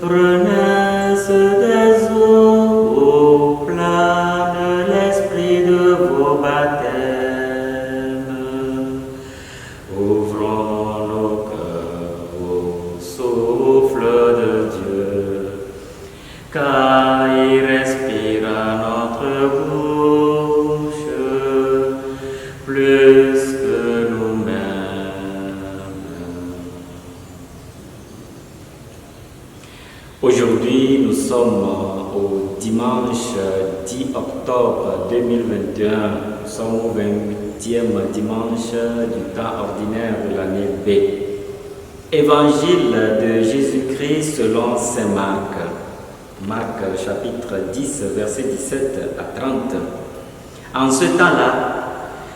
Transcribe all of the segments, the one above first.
Prenez des eaux, plane l'esprit de vos baptêmes. Ouvrons nos cœurs au souffle de Dieu, car il respire à notre bouche plus que nous-mêmes. Aujourd'hui, nous sommes au dimanche 10 octobre 2021. Nous sommes au 28e dimanche du temps ordinaire de l'année B. Évangile de Jésus-Christ selon saint Marc. Marc chapitre 10, versets 17 à 30. En ce temps-là,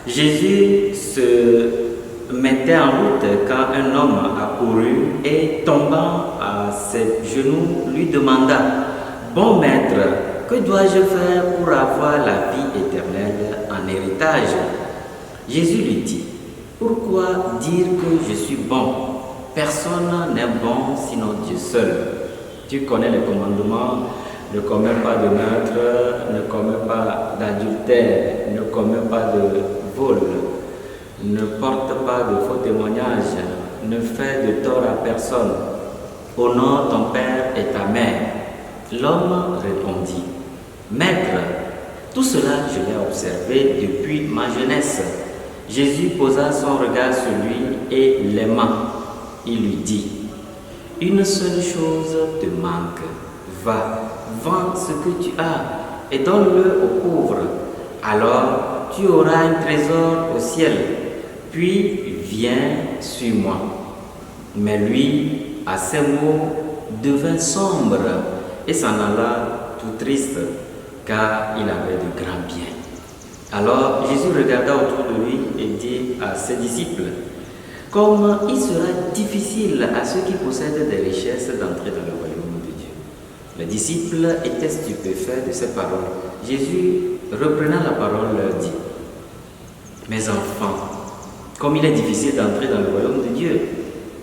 Jésus se mettait en route quand un homme accourut et tombant à ses genoux lui demanda: Bon maître, que dois-je faire pour avoir la vie éternelle en héritage? Jésus lui dit: Pourquoi dire que je suis bon? Personne n'est bon sinon Dieu seul. Tu connais les commandements: ne commets pas de meurtre, ne commets pas d'adultère, ne commets pas de vol, ne porte pas de faux témoignages, ne fais de tort à personne, honore ton père et ta mère. L'homme répondit: Maître, tout cela je l'ai observé depuis ma jeunesse. Jésus posa son regard sur lui et l'aima. Il lui dit: Une seule chose te manque. Va, vends ce que tu as et donne-le aux pauvres. Alors tu auras un trésor au ciel. Puis viens, suis-moi. Mais lui, à ces mots, devint sombre et s'en alla tout triste, car il avait de grands biens. Alors Jésus regarda autour de lui et dit à ses disciples: Comme il sera difficile à ceux qui possèdent des richesses d'entrer dans le royaume de Dieu. Les disciples étaient stupéfaits de ces paroles. Jésus, reprenant la parole, leur dit: Mes enfants, comme il est difficile d'entrer dans le royaume de Dieu,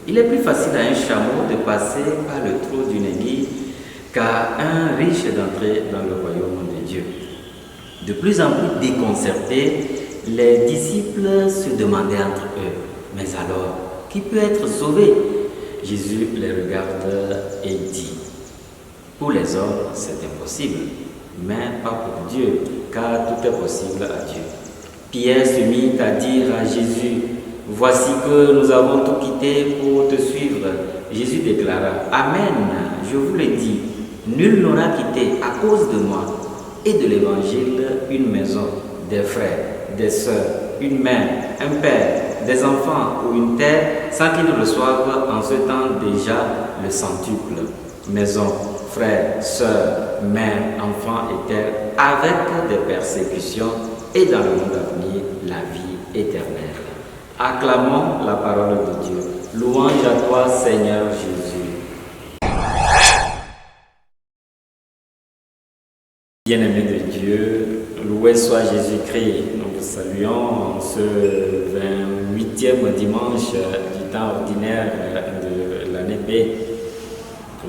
il est plus facile à un chameau de passer par le trou d'une aiguille qu'à un riche d'entrer dans le royaume de Dieu. De plus en plus déconcertés, les disciples se demandaient entre eux: Mais alors, qui peut être sauvé? Jésus les regarde et dit: Pour les hommes, c'est impossible, mais pas pour Dieu, car tout est possible à Dieu. Pierre se mit à dire à Jésus: Voici que nous avons tout quitté pour te suivre. Jésus déclara: Amen, je vous le dis, nul n'aura quitté à cause de moi et de l'évangile une maison, des frères, des sœurs, une mère, un père, des enfants ou une terre, sans qu'ils reçoivent en ce temps déjà le centuple. Maison, frères, sœurs, mère, enfants et terre, avec des persécutions et dans le monde à venir, la vie éternelle. Acclamons la parole de Dieu. Louange à toi, Seigneur Jésus. Bien-aimés de Dieu, loué soit Jésus-Christ. Nous vous saluons en ce 28e dimanche du temps ordinaire de l'année B.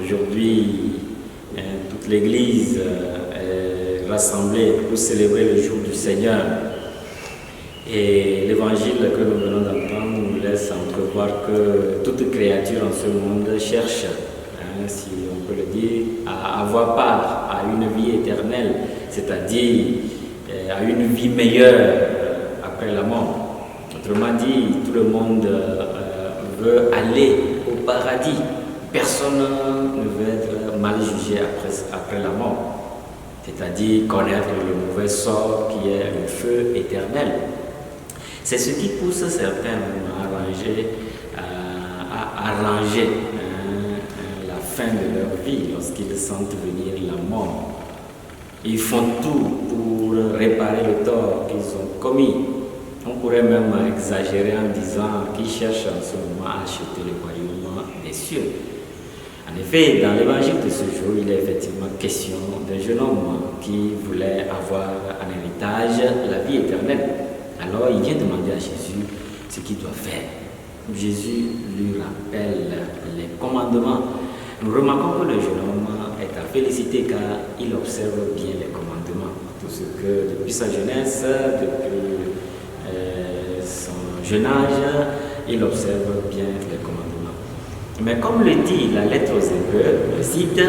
Aujourd'hui, toute l'Église est rassemblée pour célébrer le jour du Seigneur. Et l'évangile que nous venons d'entendre nous laisse entrevoir que toute créature en ce monde cherche, si on peut le dire, à avoir part à une vie éternelle, c'est-à-dire à une vie meilleure après la mort. Autrement dit, tout le monde veut aller au paradis. Personne ne veut être mal jugé après la mort, c'est-à-dire connaître le mauvais sort qui est le feu éternel. C'est ce qui pousse certains à arranger la fin de leur vie lorsqu'ils sentent venir la mort. Ils font tout pour réparer le tort qu'ils ont commis. On pourrait même exagérer en disant qu'ils cherchent en ce moment à acheter le royaume des cieux. En effet, dans l'évangile de ce jour, il est effectivement question d'un jeune homme qui voulait avoir en héritage la vie éternelle. Alors il vient demander à Jésus ce qu'il doit faire. Jésus lui rappelle les commandements. Nous remarquons que le jeune homme est à féliciter car il observe bien les commandements. Tout ce que depuis sa jeunesse, depuis son jeune âge, il observe bien les commandements. Mais comme le dit la lettre aux Hébreux, je cite,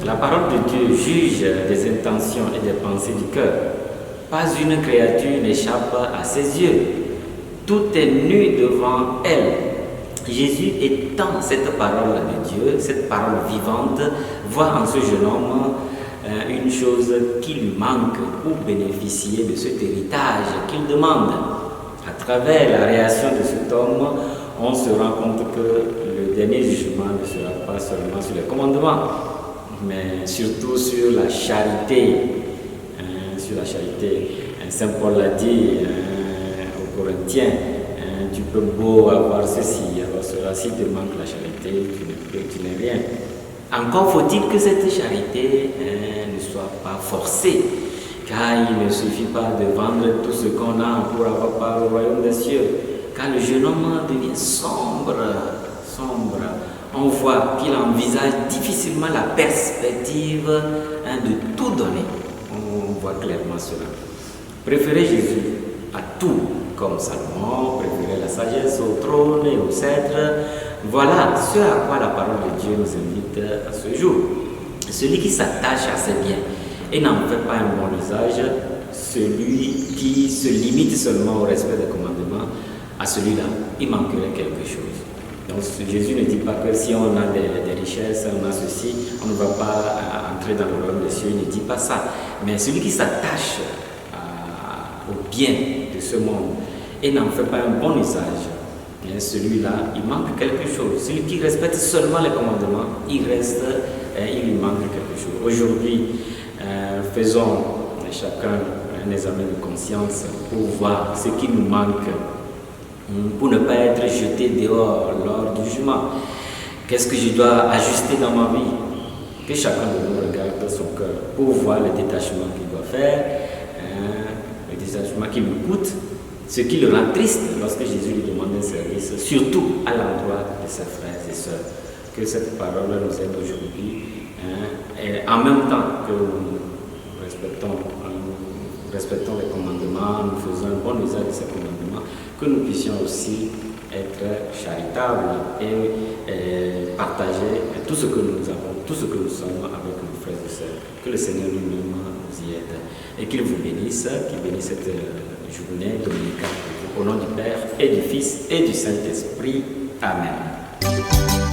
la parole de Dieu juge des intentions et des pensées du cœur. Pas une créature n'échappe à ses yeux. Tout est nu devant elle. Jésus étend cette parole de Dieu, cette parole vivante, voit en ce jeune homme une chose qui lui manque pour bénéficier de cet héritage qu'il demande. À travers la réaction de cet homme, on se rend compte que le dernier jugement ne sera pas seulement sur les commandements, mais surtout sur la charité. Sur la charité. Saint Paul l'a dit aux Corinthiens, tu peux beau avoir ceci, avoir cela, si te manque la charité, tu n'es rien. Encore faut-il que cette charité ne soit pas forcée, car il ne suffit pas de vendre tout ce qu'on a pour avoir part au royaume des cieux, car le jeune homme devient sombre. On voit qu'il envisage difficilement la perspective de tout donner. On voit clairement cela. Préférer Jésus à tout, comme Salomon, préférer la sagesse au trône et au sceptre. Voilà ce à quoi la parole de Dieu nous invite à ce jour. Celui qui s'attache à ses biens et n'en fait pas un bon usage, celui qui se limite seulement au respect des commandements, à celui-là, il manquerait quelque chose. Donc Jésus ne dit pas que si on a des richesses, on a ceci, on ne va pas entrer dans le royaume des cieux, il ne dit pas ça. Mais celui qui s'attache au bien de ce monde et n'en fait pas un bon usage, celui-là, il manque quelque chose. Celui qui respecte seulement les commandements, il lui manque quelque chose. Aujourd'hui, faisons chacun un examen de conscience pour voir ce qui nous manque, pour ne pas être jeté dehors lors du jugement. Qu'est-ce que je dois ajuster dans ma vie? Que chacun de nous regarde son cœur pour voir le détachement qu'il doit faire, le détachement qui lui coûte, ce qui le rend triste lorsque Jésus lui demande un service, surtout à l'endroit de ses frères et sœurs. Que cette parole nous aide aujourd'hui, et en même temps que nous respectons les commandements, nous faisons un bon usage de ces commandements, que nous puissions aussi être charitables et partager tout ce que nous avons, tout ce que nous sommes avec nos frères et sœurs. Que le Seigneur lui-même nous y aide et qu'il vous bénisse, qu'il bénisse cette journée dominicale. Au nom du Père et du Fils et du Saint-Esprit. Amen.